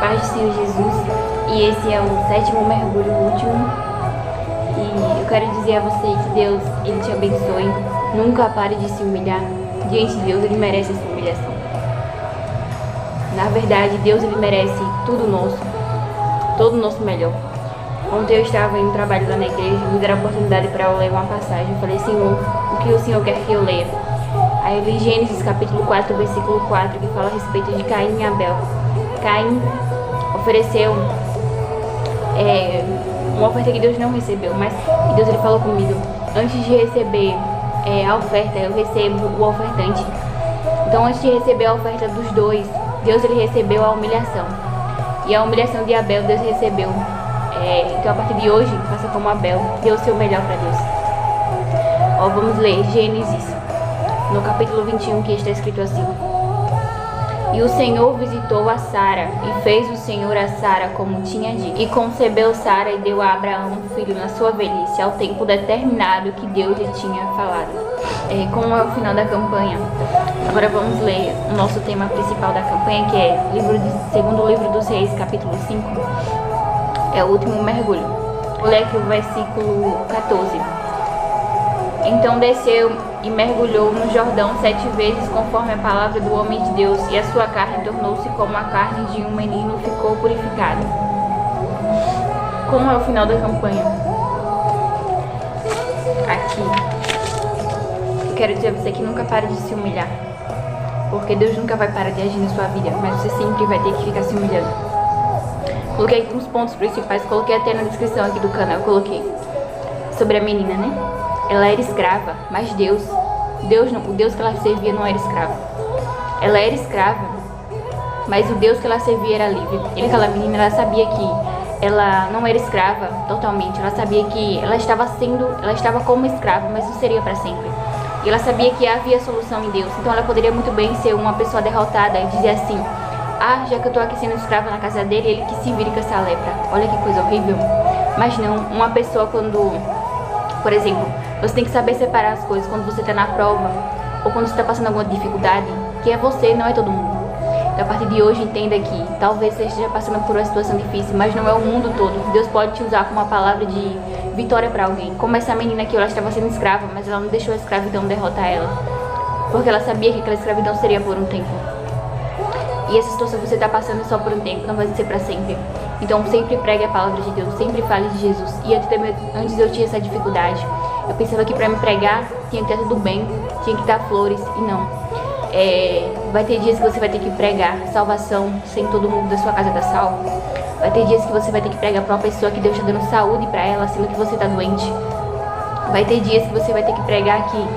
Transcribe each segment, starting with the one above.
Paz do Senhor Jesus, e esse é o 7º mergulho, o último. E eu quero dizer a você que Deus, Ele te abençoe. Nunca pare de se humilhar. Diante de Deus, Ele merece essa humilhação. Na verdade, Deus, Ele merece tudo nosso, todo o nosso melhor. Ontem eu estava indo trabalho lá na igreja, me deram a oportunidade para eu ler uma passagem. Eu falei, Senhor, o que o Senhor quer que eu leia? Aí eu li Gênesis capítulo 4, versículo 4, que fala a respeito de Caim e Abel. Caim ofereceu uma oferta que Deus não recebeu, mas Deus, Ele falou comigo, antes de receber a oferta, eu recebo o ofertante. Então, antes de receber a oferta dos dois, Deus, Ele recebeu a humilhação. E a humilhação de Abel, Deus recebeu. Então, a partir de hoje, faça como Abel, dê o seu melhor para Deus. Vamos ler Gênesis, no capítulo 21, que está escrito assim: E o Senhor visitou a Sara, e fez o Senhor a Sara como tinha dito. E concebeu Sara e deu a Abraão um filho na sua velhice, ao tempo determinado que Deus lhe tinha falado. Como é o final da campanha? Agora vamos ler o nosso tema principal da campanha, que é segundo livro dos Reis, capítulo 5. É o último mergulho. Vou ler aqui o versículo 14. Então desceu e mergulhou no Jordão 7 vezes, conforme a palavra do homem de Deus, e a sua carne tornou-se como a carne de um menino, ficou purificada. Como é o final da campanha? Aqui. Eu quero dizer a você que nunca pare de se humilhar, porque Deus nunca vai parar de agir na sua vida, mas você sempre vai ter que ficar se humilhando. Coloquei aqui uns pontos principais, coloquei até na descrição aqui do canal, eu coloquei sobre a menina, né? Ela era escrava, mas o Deus que ela servia não era escravo. Ela era escrava, mas o Deus que ela servia era livre. Aquela menina, ela sabia que ela não era escrava totalmente. Ela sabia que ela estava como escrava, mas não seria para sempre. E ela sabia que havia solução em Deus. Então ela poderia muito bem ser uma pessoa derrotada e dizer assim: já que eu tô aqui sendo escrava na casa dele, ele que se vire com essa lepra. Olha que coisa horrível. Mas não, uma pessoa por exemplo, você tem que saber separar as coisas quando você está na prova ou quando você está passando alguma dificuldade, que é você, não é todo mundo. Então, a partir de hoje, entenda que talvez você esteja passando por uma situação difícil, mas não é o mundo todo. Deus pode te usar como uma palavra de vitória para alguém. Como essa menina aqui, ela estava sendo escrava, mas ela não deixou a escravidão derrotar ela, porque ela sabia que aquela escravidão seria por um tempo. E essa situação que você está passando é só por um tempo, não vai ser para sempre. Então sempre pregue a palavra de Deus, sempre fale de Jesus. E antes eu tinha essa dificuldade. Eu pensava que para me pregar tinha que estar tudo bem, tinha que estar flores, e não. Vai ter dias que você vai ter que pregar salvação sem todo mundo da sua casa estar salvo. Vai ter dias que você vai ter que pregar para uma pessoa que Deus está dando saúde para ela, sendo que você está doente. Vai ter dias que você vai ter que pregar que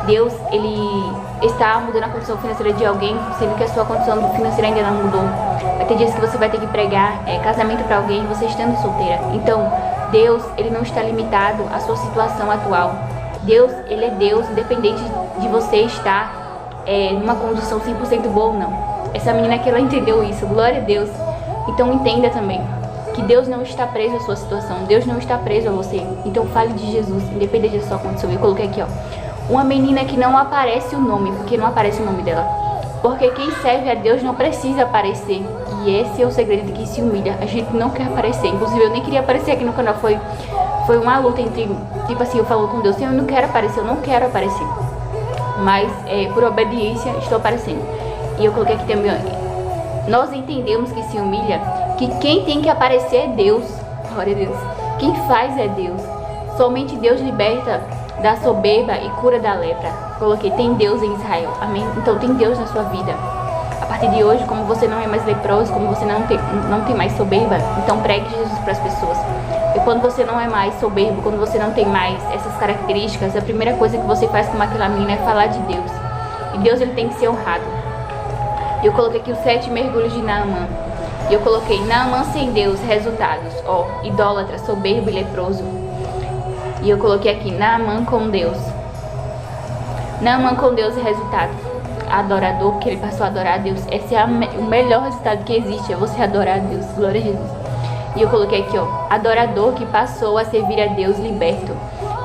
Deus, Ele está mudando a condição financeira de alguém, sendo que a sua condição financeira ainda não mudou. Vai ter dias que você vai ter que pregar casamento para alguém, você estando solteira. Então, Deus, Ele não está limitado à sua situação atual. Deus, Ele é Deus, independente de você estar numa condição 100% boa ou não. Essa menina aqui, ela entendeu isso, glória a Deus. Então, entenda também que Deus não está preso à sua situação, Deus não está preso a você. Então, fale de Jesus, independente da sua condição. Eu coloquei aqui, uma menina que não aparece o nome, porque não aparece o nome dela. Porque quem serve a Deus não precisa aparecer. E esse é o segredo de quem se humilha. A gente não quer aparecer. Inclusive, eu nem queria aparecer aqui no canal. Foi uma luta entre, tipo assim, eu falo com Deus, Senhor, eu não quero aparecer. Mas, por obediência, estou aparecendo. E eu coloquei aqui também, nós entendemos que se humilha, que quem tem que aparecer é Deus. Glória a Deus. Quem faz é Deus. Somente Deus liberta da soberba e cura da lepra. Coloquei, tem Deus em Israel, amém? Então tem Deus na sua vida. A partir de hoje, como você não é mais leproso, como você não tem mais soberba, então pregue Jesus para as pessoas. E quando você não é mais soberbo, quando você não tem mais essas características, a primeira coisa que você faz com aquela menina é falar de Deus. E Deus, Ele tem que ser honrado. E eu coloquei aqui os 7 mergulhos de Naamã. E eu coloquei, Naamã sem Deus, resultados. Idólatra, soberbo e leproso. E eu coloquei aqui, Naamã com Deus. Naamã com Deus e resultados. Adorador, porque ele passou a adorar a Deus. Esse é o melhor resultado que existe, é você adorar a Deus. Glória a Jesus. E eu coloquei aqui, adorador que passou a servir a Deus liberto.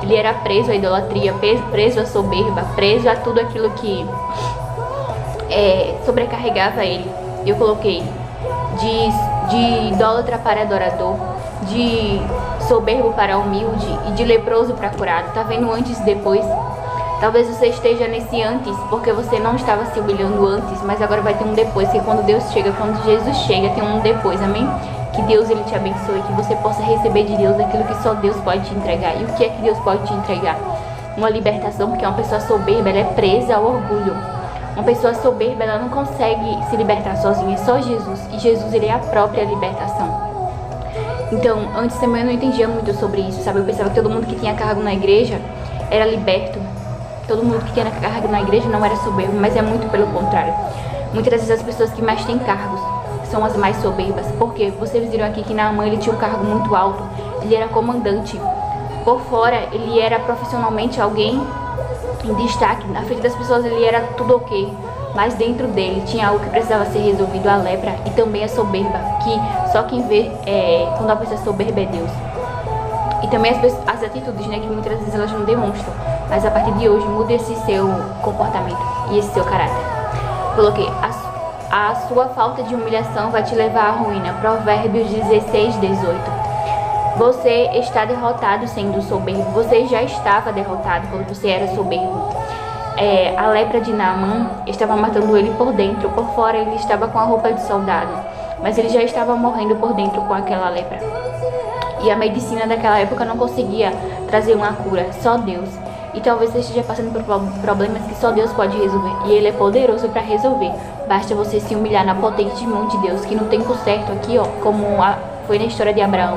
Ele era preso à idolatria, preso à soberba, preso a tudo aquilo que sobrecarregava ele. Eu coloquei de idólatra para adorador, de soberbo para humilde e de leproso para curado. Tá vendo antes e depois? Talvez você esteja nesse antes porque você não estava se humilhando antes, mas agora vai ter um depois, que quando Deus chega, quando Jesus chega, tem um depois, amém? Que Deus ele te abençoe, que você possa receber de Deus aquilo que só Deus pode te entregar. E o que é que Deus pode te entregar? Uma libertação, porque uma pessoa soberba, ela é presa ao orgulho. Uma pessoa soberba, ela não consegue se libertar sozinha, é só Jesus. E Jesus, ele é a própria libertação. Então, antes também eu não entendia muito sobre isso, sabe? Eu pensava que todo mundo que tinha cargo na igreja era liberto. Todo mundo que tinha cargo na igreja não era soberbo, mas é muito pelo contrário. Muitas vezes as pessoas que mais têm cargos são as mais soberbas. Porque vocês viram aqui que Naamã, ele tinha um cargo muito alto. Ele era comandante. Por fora, ele era profissionalmente alguém em destaque. Na frente das pessoas, ele era tudo ok. Mas dentro dele tinha algo que precisava ser resolvido, a lepra e também a soberba. Que só quem vê quando a pessoa é soberba é Deus. E também as atitudes, né, que muitas vezes elas não demonstram. Mas a partir de hoje, mude esse seu comportamento e esse seu caráter. Coloquei, a sua falta de humilhação vai te levar à ruína. Provérbios 16, 18. Você está derrotado sendo soberbo. Você já estava derrotado quando você era soberbo. A lepra de Naamã estava matando ele por dentro. Por fora ele estava com a roupa de soldado, mas ele já estava morrendo por dentro com aquela lepra. E a medicina daquela época não conseguia trazer uma cura, só Deus. E talvez você esteja passando por problemas que só Deus pode resolver. E Ele é poderoso para resolver. Basta você se humilhar na potente mão de Deus, que no tempo certo aqui, ó, como foi na história de Abraão,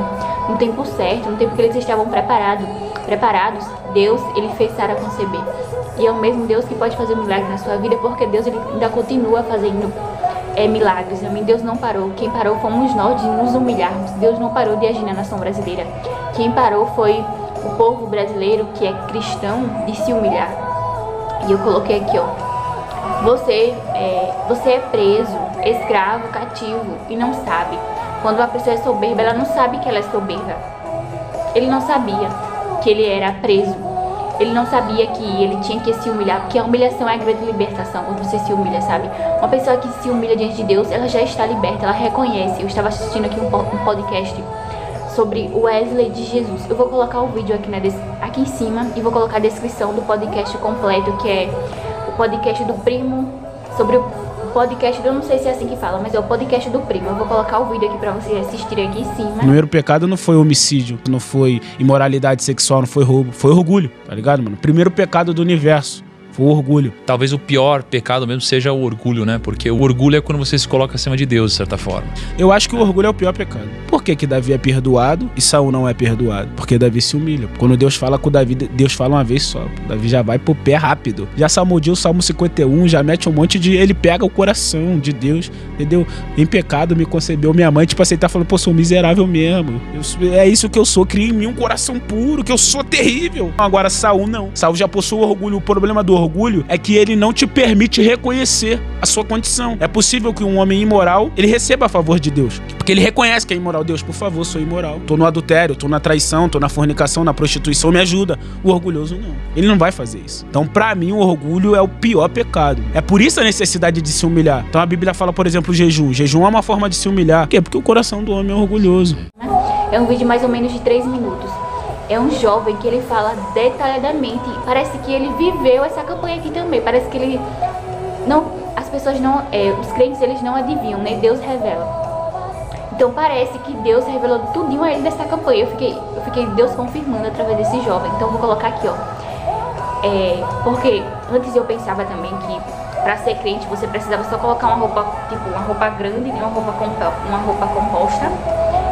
no tempo certo, no tempo que eles estavam preparados, Deus, Ele fez Sara conceber. E é o mesmo Deus que pode fazer um milagre na sua vida, porque Deus, Ele ainda continua fazendo milagres. Amém? Deus não parou. Quem parou fomos nós de nos humilharmos. Deus não parou de agir na nação brasileira. Quem parou foi o povo brasileiro, que é cristão, de se humilhar. E eu coloquei aqui, ó. Você é preso, escravo, cativo e não sabe. Quando uma pessoa é soberba, ela não sabe que ela é soberba. Ele não sabia que ele era preso. Ele não sabia que ele tinha que se humilhar, porque a humilhação é a grande libertação, quando você se humilha, sabe? Uma pessoa que se humilha diante de Deus, ela já está liberta, ela reconhece. Eu estava assistindo aqui um podcast sobre o Wesley de Jesus. Eu vou colocar o vídeo aqui em cima e vou colocar a descrição do podcast completo, que é o podcast do primo, sobre o podcast, eu não sei se é assim que fala, mas é o podcast do primo. Eu vou colocar o vídeo aqui pra vocês assistirem aqui em cima. O primeiro pecado não foi homicídio, não foi imoralidade sexual, não foi roubo, foi orgulho, tá ligado, mano? O primeiro pecado do universo foi o orgulho. Talvez o pior pecado mesmo seja o orgulho, né? Porque o orgulho é quando você se coloca acima de Deus, de certa forma. Eu acho que o orgulho é o pior pecado. Por que que Davi é perdoado e Saul não é perdoado? Porque Davi se humilha. Quando Deus fala com Davi, Deus fala uma vez só. Davi já vai pro pé rápido. Já salmodiou o Salmo 51, já mete um monte de... Ele pega o coração de Deus, entendeu? Em pecado me concebeu minha mãe. Tipo assim, ele tá falando, pô, sou miserável mesmo. É isso que eu sou. Cria em mim um coração puro, que eu sou terrível. Agora Saul não. Saul já possui o orgulho. O problema do orgulho é que ele não te permite reconhecer a sua condição. É possível que um homem imoral, ele receba a favor de Deus. Porque ele reconhece que é imoral. Deus, por favor, sou imoral. Tô no adultério, tô na traição, tô na fornicação, na prostituição, me ajuda. O orgulhoso não. Ele não vai fazer isso. Então, pra mim, o orgulho é o pior pecado. É por isso a necessidade de se humilhar. Então a Bíblia fala, por exemplo, o jejum. Jejum é uma forma de se humilhar. Por quê? Porque o coração do homem é orgulhoso. É um vídeo mais ou menos de 3 minutos. É um jovem que ele fala detalhadamente. Parece que ele viveu essa campanha aqui também. Parece que ele não... As pessoas não... os crentes, eles não adivinham, né? Deus revela. Então parece que Deus revelou tudinho a ele dessa campanha. Eu fiquei Deus confirmando através desse jovem. Então eu vou colocar aqui, ó. Porque antes eu pensava também que pra ser crente você precisava só colocar uma roupa, tipo, uma roupa grande, uma roupa composta,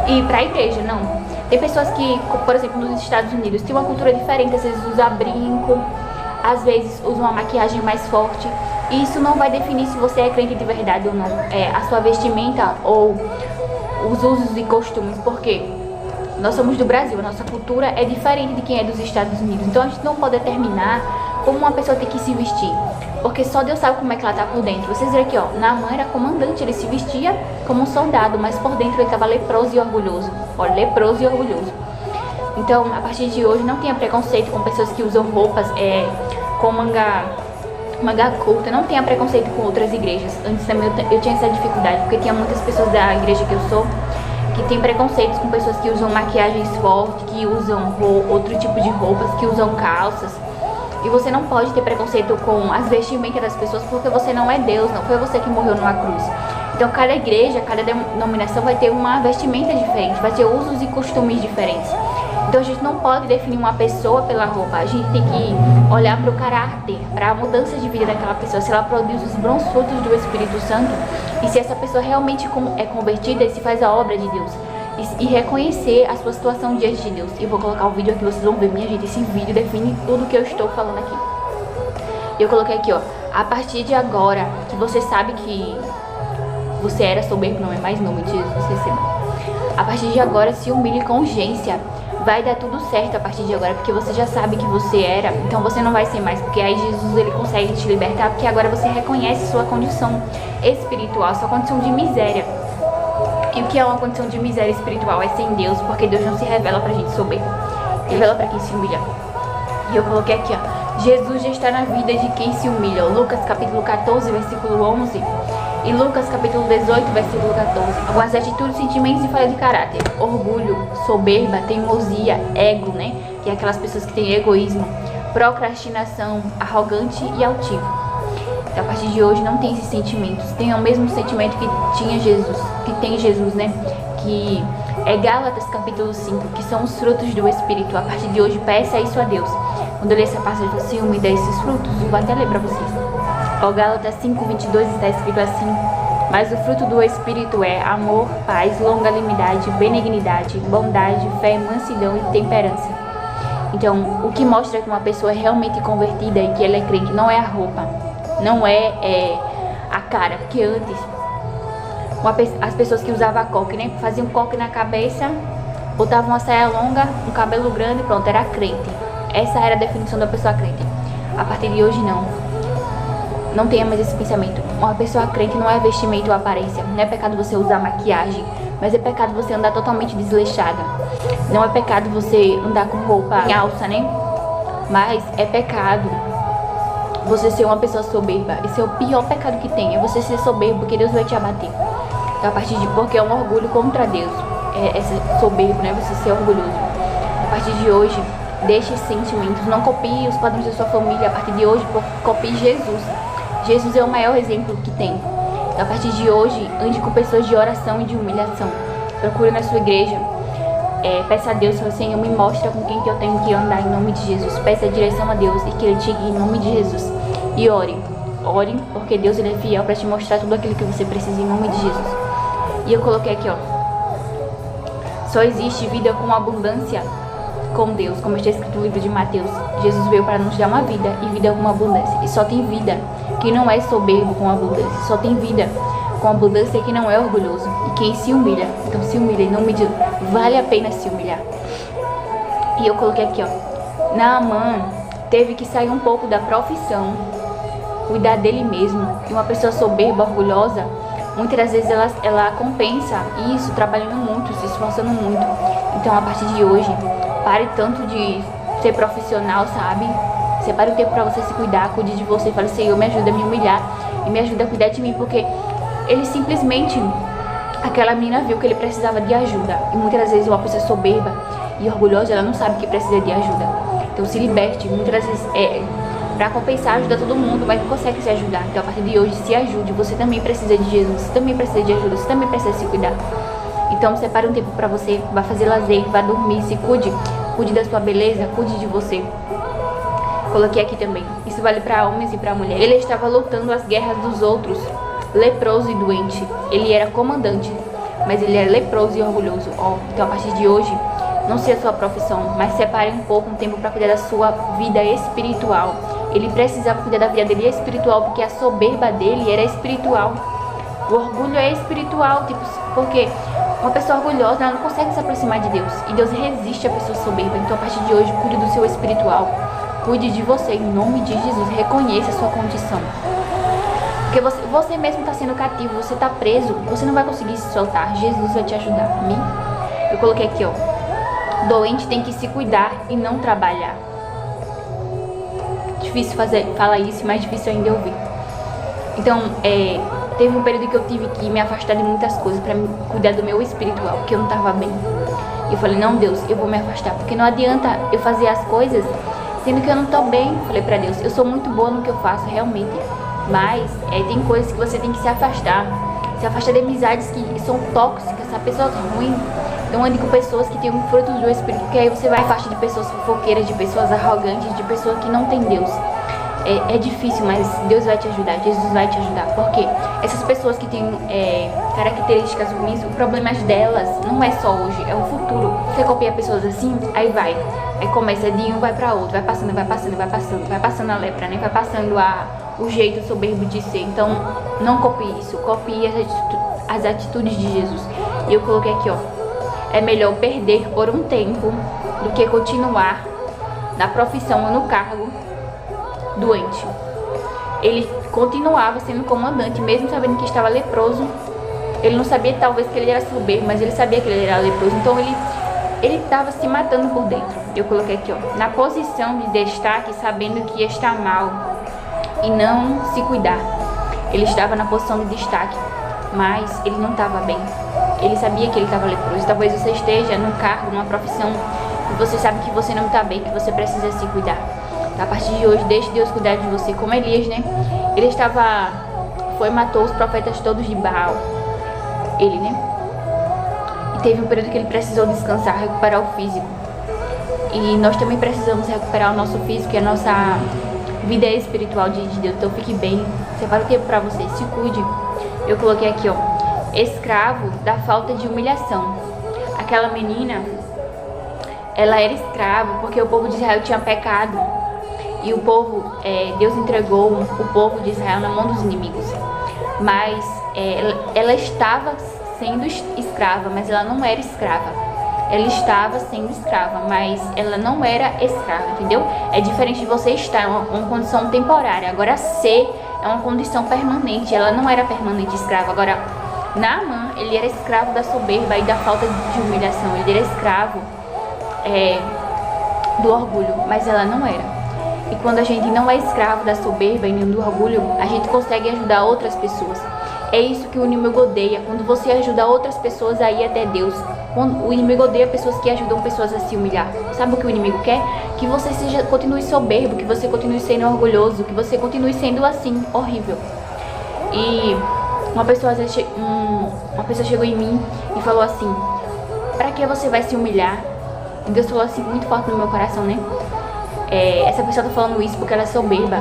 e ir pra igreja. Não. Tem pessoas que, por exemplo, nos Estados Unidos, tem uma cultura diferente. Às vezes usa brinco, às vezes usa uma maquiagem mais forte. E isso não vai definir se você é crente de verdade ou não. A sua vestimenta ou os usos e costumes. Porque nós somos do Brasil, a nossa cultura é diferente de quem é dos Estados Unidos. Então a gente não pode determinar como uma pessoa tem que se vestir, porque só Deus sabe como é que ela tá por dentro. Vocês viram aqui, ó, Naamã era comandante, ele se vestia como um soldado, mas por dentro ele estava leproso e orgulhoso. Olha, leproso e orgulhoso. Então, a partir de hoje, não tenha preconceito com pessoas que usam roupas com manga mega culta, não tenha preconceito com outras igrejas. Antes também eu tinha essa dificuldade, porque tinha muitas pessoas da igreja que eu sou que tem preconceitos com pessoas que usam maquiagens fortes, que usam outro tipo de roupas, que usam calças. E você não pode ter preconceito com as vestimentas das pessoas, porque você não é Deus, não foi você que morreu numa cruz. Então cada igreja, cada denominação vai ter uma vestimenta diferente, vai ter usos e costumes diferentes. Então a gente não pode definir uma pessoa pela roupa, a gente tem que olhar para o caráter, para a mudança de vida daquela pessoa, se ela produz os bons frutos do Espírito Santo e se essa pessoa realmente é convertida e se faz a obra de Deus. E reconhecer a sua situação diante de Deus. E eu vou colocar o vídeo aqui, vocês vão ver, minha gente, esse vídeo define tudo que eu estou falando aqui. E eu coloquei aqui, ó, a partir de agora, que você sabe que você era soberbo, não é mais nome de Jesus, receba. A partir de agora, se humilhe com urgência. Vai dar tudo certo a partir de agora, porque você já sabe que você era, então você não vai ser mais, porque aí Jesus ele consegue te libertar, porque agora você reconhece sua condição espiritual, sua condição de miséria. E o que é uma condição de miséria espiritual? É sem Deus, porque Deus não se revela pra gente soberbo, revela pra quem se humilha. E eu coloquei aqui, ó, Jesus já está na vida de quem se humilha. Lucas capítulo 14, versículo 11. E Lucas capítulo 18, versículo 14. Algumas atitudes, sentimentos e falha de caráter. Orgulho, soberba, teimosia, ego, né? Que é aquelas pessoas que têm egoísmo. Procrastinação, arrogante e altivo. Então, a partir de hoje não tem esses sentimentos. Tenha o mesmo sentimento que tinha Jesus, que tem Jesus, né? Que é Gálatas capítulo 5, que são os frutos do Espírito. A partir de hoje, peça isso a Deus. Quando eu ler essa passagem, eu falo assim, me dá esses frutos. Eu vou até ler pra vocês. Ó, Gálatas 5, 22 está escrito assim: mas o fruto do Espírito é amor, paz, longanimidade, benignidade, bondade, fé, mansidão e temperança. Então, o que mostra que uma pessoa é realmente convertida e que ela é crente não é a roupa, não é a cara, porque antes as pessoas que usavam coque, né, faziam coque na cabeça, botavam uma saia longa, um cabelo grande, pronto, era crente. Essa era a definição da pessoa crente. A partir de hoje não tenha mais esse pensamento. Uma pessoa crente não é vestimento ou aparência. Não é pecado você usar maquiagem, mas é pecado você andar totalmente desleixada. Não é pecado você andar com roupa em alça, né? Mas é pecado você ser uma pessoa soberba. Esse é o pior pecado que tem. É você ser soberbo, porque Deus vai te abater. Então, a partir de porque é um orgulho contra Deus. É ser soberbo, né? Você ser orgulhoso. A partir de hoje, deixe esses sentimentos. Não copie os padrões da sua família. A partir de hoje, copie Jesus. Jesus é o maior exemplo que tem. Então, a partir de hoje, ande com pessoas de oração e de humilhação. Procure na sua igreja. Peça a Deus, Senhor, me mostra com quem que eu tenho que andar em nome de Jesus. Peça a direção a Deus e que Ele te guie em nome de Jesus. E ore. Ore, porque Deus ele é fiel para te mostrar tudo aquilo que você precisa em nome de Jesus. E eu coloquei aqui, ó. Só existe vida com abundância com Deus, como está escrito no livro de Mateus. Jesus veio para nos dar uma vida e vida com abundância. E só tem vida quem não é soberbo com abundância. Só tem vida com abundância quem não é orgulhoso. E quem se humilha. Então se humilha em nome de Deus. Vale a pena se humilhar. E eu coloquei aqui, ó. Naamã teve que sair um pouco da profissão, cuidar dele mesmo. E uma pessoa soberba, orgulhosa, muitas das vezes ela compensa isso trabalhando muito, se esforçando muito. Então a partir de hoje, pare tanto de ser profissional, sabe? Separe o tempo pra você se cuidar, cuide de você. Fale, Senhor, me ajuda a me humilhar e me ajuda a cuidar de mim, porque ele simplesmente, aquela menina viu que ele precisava de ajuda. E muitas das vezes uma pessoa soberba e orgulhosa, ela não sabe que precisa de ajuda. Então se liberte, muitas das vezes pra compensar, ajuda todo mundo, mas não consegue se ajudar. Então a partir de hoje, se ajude. Você também precisa de Jesus, você também precisa de ajuda, você também precisa se cuidar. Então separe um tempo pra você, vá fazer lazer, vá dormir, se cuide. Cuide da sua beleza, cuide de você. Coloquei aqui também. Isso vale para homens e para mulheres. Ele estava lutando as guerras dos outros, leproso e doente. Ele era comandante, mas ele era leproso e orgulhoso. Então a partir de hoje, não seja a sua profissão, mas separe um pouco, um tempo para cuidar da sua vida espiritual. Ele precisava cuidar da vida dele espiritual, porque a soberba dele era espiritual. O orgulho é espiritual, porque uma pessoa orgulhosa, ela não consegue se aproximar de Deus. E Deus resiste a pessoa soberba. Então, a partir de hoje, cuide do seu espiritual. Cuide de você, em nome de Jesus. Reconheça a sua condição. Porque você mesmo está sendo cativo, você está preso. Você não vai conseguir se soltar. Jesus vai te ajudar. Amém? Eu coloquei aqui, ó. Doente tem que se cuidar e não trabalhar. difícil falar isso e mais difícil ainda ouvir. Então, teve um período que eu tive que me afastar de muitas coisas para cuidar do meu espiritual, porque eu não estava bem. E eu falei, não, Deus, eu vou me afastar, porque não adianta eu fazer as coisas sendo que eu não estou bem. Falei para Deus, eu sou muito boa no que eu faço, realmente, mas tem coisas que você tem que se afastar de amizades que são tóxicas, pessoas ruins. Então ande com pessoas que têm um fruto do Espírito, porque aí você vai afastar de pessoas fofoqueiras, de pessoas arrogantes, de pessoas que não têm Deus. É difícil, mas Deus vai te ajudar, Jesus vai te ajudar, porque essas pessoas que têm características ruins, o problema delas não é só hoje, é o futuro. Você copia pessoas assim, aí começa de um, vai pra outro, vai passando a lepra, né? Vai passando o jeito soberbo de ser. Então, não copie isso, copie as atitudes de Jesus. E eu coloquei aqui, ó, é melhor perder por um tempo do que continuar na profissão ou no cargo doente. Ele continuava sendo comandante, mesmo sabendo que estava leproso. Ele não sabia, talvez, que ele era soberbo, mas ele sabia que ele era leproso. Então ele estava se matando por dentro. Eu coloquei aqui, ó, na posição de destaque, sabendo que ia estar mal e não se cuidar. Ele estava na posição de destaque, mas ele não estava bem. Ele sabia que ele estava leproso. Talvez você esteja num cargo, numa profissão, e você sabe que você não está bem, que você precisa se cuidar. A partir de hoje, deixe Deus cuidar de você, como Elias, né? Ele matou os profetas todos de Baal. Ele, né? E teve um período que ele precisou descansar, recuperar o físico. E nós também precisamos recuperar o nosso físico e a nossa vida espiritual de Deus. Então fique bem, separe o tempo pra você, se cuide. Eu coloquei aqui, ó, escravo da falta de humilhação. Aquela menina, ela era escrava porque o povo de Israel tinha pecado. E o povo, Deus entregou o povo de Israel na mão dos inimigos. Mas ela estava sendo escrava, mas ela não era escrava. Ela estava sendo escrava, mas ela não era escrava, entendeu? É diferente de você estar em uma condição temporária. Agora, ser é uma condição permanente. Ela não era permanente escrava. Agora, Naamã, ele era escravo da soberba e da falta de humilhação. Ele era escravo do orgulho, mas ela não era. E quando a gente não é escravo da soberba e nem do orgulho, a gente consegue ajudar outras pessoas. É isso que o inimigo odeia. Quando você ajuda outras pessoas a ir até Deus. O inimigo odeia pessoas que ajudam pessoas a se humilhar. Sabe o que o inimigo quer? Que você continue soberbo, que você continue sendo orgulhoso, que você continue sendo assim, horrível. E uma pessoa chegou em mim e falou assim, pra que você vai se humilhar? E Deus falou assim, muito forte no meu coração, né? Essa pessoa tá falando isso porque ela é soberba.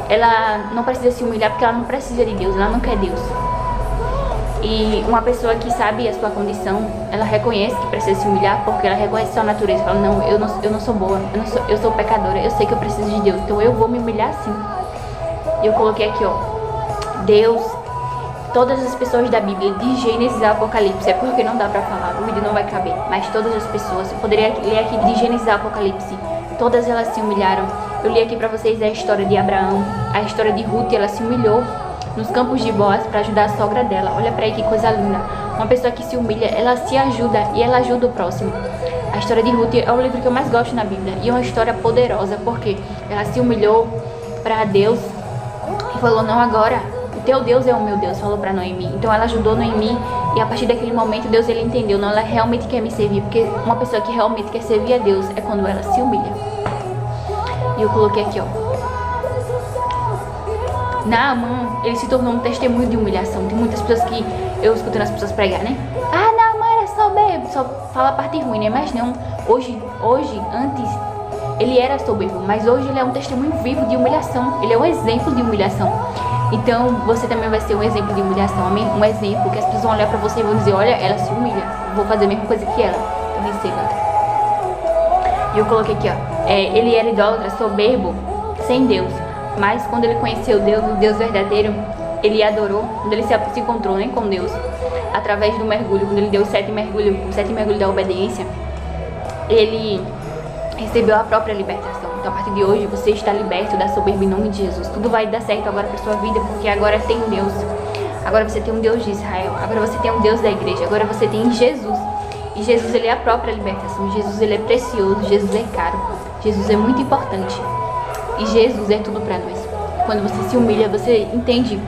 Ela não precisa se humilhar porque ela não precisa de Deus, ela não quer Deus. E uma pessoa que sabe a sua condição, ela reconhece que precisa se humilhar porque ela reconhece sua natureza. Fala, não, eu não sou boa, eu sou pecadora, eu sei que eu preciso de Deus, então eu vou me humilhar sim. E eu coloquei aqui, ó, Deus, todas as pessoas da Bíblia, de Gênesis a Apocalipse, é porque não dá pra falar, o vídeo não vai caber, mas todas as pessoas, eu poderia ler aqui de Gênesis a Apocalipse, todas elas se humilharam. Eu li aqui pra vocês a história de Abraão, a história de Ruth, ela se humilhou nos campos de Boaz para ajudar a sogra dela. Olha pra aí que coisa linda. Uma pessoa que se humilha, ela se ajuda e ela ajuda o próximo. A história de Ruth é o livro que eu mais gosto na Bíblia e é uma história poderosa porque ela se humilhou para Deus e falou, não, agora o teu Deus é o meu Deus, falou pra Noemi. Então ela ajudou Noemi e a partir daquele momento Deus, ele entendeu, não, ela realmente quer me servir, porque uma pessoa que realmente quer servir a Deus é quando ela se humilha. E eu coloquei aqui, ó, Naamã, ele se tornou um testemunho de humilhação. Tem muitas pessoas que eu escutando as pessoas pregar, né? Ah, Naamã era soberbo, só fala a parte ruim, né? Mas não, hoje, antes, ele era soberbo, mas hoje ele é um testemunho vivo de humilhação. Ele é um exemplo de humilhação. Então, você também vai ser um exemplo de humilhação, amém? Um exemplo que as pessoas vão olhar pra você e vão dizer, olha, ela se humilha, vou fazer a mesma coisa que ela. Então, receba. E eu coloquei aqui, ó, ele era idólatra, soberbo, sem Deus. Mas quando ele conheceu Deus, o Deus verdadeiro, ele adorou, quando ele se encontrou, né, com Deus, através do mergulho, quando ele deu o 7 mergulho da obediência, ele recebeu a própria libertação. Então, a partir de hoje, você está liberto da soberba em nome de Jesus. Tudo vai dar certo agora para sua vida, porque agora tem Deus. Agora você tem um Deus de Israel, agora você tem um Deus da igreja, agora você tem Jesus. E Jesus, ele é a própria libertação. Jesus, ele é precioso, Jesus é caro, Jesus é muito importante. E Jesus é tudo para nós. Quando você se humilha, você entende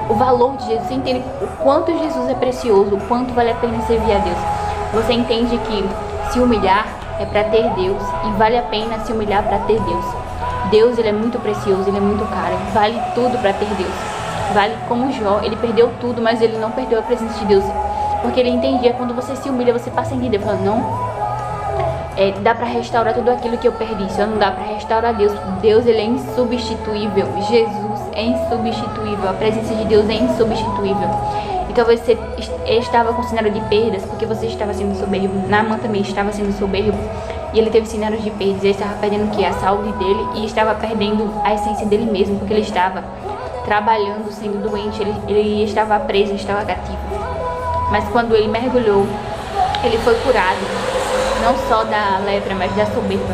o valor de Jesus, você entende o quanto Jesus é precioso, o quanto vale a pena servir a Deus. Você entende que se humilhar é para ter Deus e vale a pena se humilhar para ter Deus. Deus, ele é muito precioso, ele é muito caro, vale tudo para ter Deus. Vale como Jó, ele perdeu tudo, mas ele não perdeu a presença de Deus. Porque ele entendia, quando você se humilha, você passa a entender, falando, não, dá para restaurar tudo aquilo que eu perdi, só não dá para restaurar Deus. Deus, ele é insubstituível, Jesus é insubstituível, a presença de Deus é insubstituível. E talvez você estava com sinal de perdas, porque você estava sendo soberbo. Naamã também estava sendo soberbo, e ele teve sinais de perdas. Ele estava perdendo o quê? A saúde dele, e estava perdendo a essência dele mesmo, porque ele estava trabalhando, sendo doente, ele estava preso, estava cativo. Mas quando ele mergulhou, ele foi curado, não só da lepra, mas da soberba.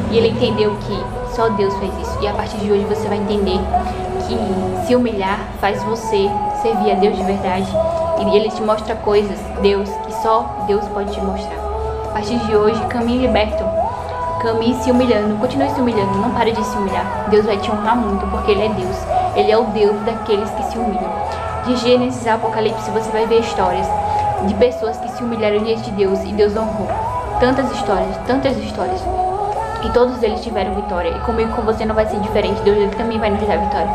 E ele entendeu que só Deus fez isso. E a partir de hoje você vai entender que se humilhar faz você servir a Deus de verdade. E ele te mostra coisas, Deus, que só Deus pode te mostrar. A partir de hoje, caminhe liberto. Caminhe se humilhando, continue se humilhando, não pare de se humilhar. Deus vai te honrar muito, porque Ele é Deus. Ele é o Deus daqueles que se humilham. De Gênesis a Apocalipse você vai ver histórias de pessoas que se humilharam diante de Deus e Deus honrou. Tantas histórias, tantas histórias. E todos eles tiveram vitória. E comigo, com você, não vai ser diferente. Deus, ele também vai nos dar vitória.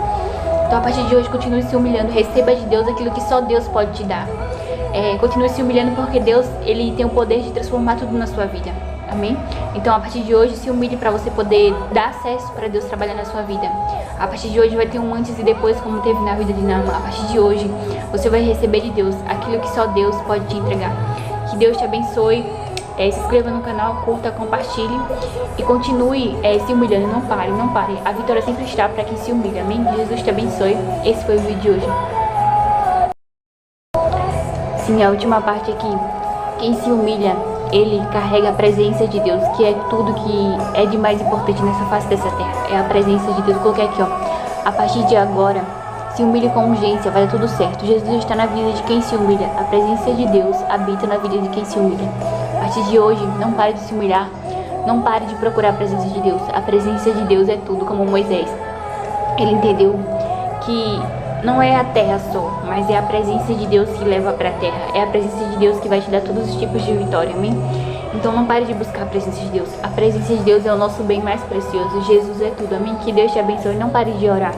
Então, a partir de hoje, continue se humilhando. Receba de Deus aquilo que só Deus pode te dar. Continue se humilhando, porque Deus, ele tem o poder de transformar tudo na sua vida. Amém? Então, a partir de hoje, se humilhe para você poder dar acesso para Deus trabalhar na sua vida. A partir de hoje vai ter um antes e depois, como teve na vida de Naamã. A partir de hoje, você vai receber de Deus aquilo que só Deus pode te entregar. Que Deus te abençoe. Se inscreva no canal, curta, compartilhe e continue se humilhando. Não pare, não pare. A vitória sempre está para quem se humilha. Amém? Jesus te abençoe. Esse foi o vídeo de hoje. Sim, a última parte aqui. Quem se humilha, ele carrega a presença de Deus, que é tudo que é de mais importante nessa face dessa terra. É a presença de Deus. Coloquei aqui, ó. A partir de agora, se humilhe com urgência, vai dar tudo certo. Jesus está na vida de quem se humilha. A presença de Deus habita na vida de quem se humilha. A partir de hoje, não pare de se humilhar. Não pare de procurar a presença de Deus. A presença de Deus é tudo, como Moisés. Ele entendeu que não é a terra só, mas é a presença de Deus que leva para a terra. É a presença de Deus que vai te dar todos os tipos de vitória, amém? Então não pare de buscar a presença de Deus. A presença de Deus é o nosso bem mais precioso. Jesus é tudo, amém? Que Deus te abençoe. Não pare de orar.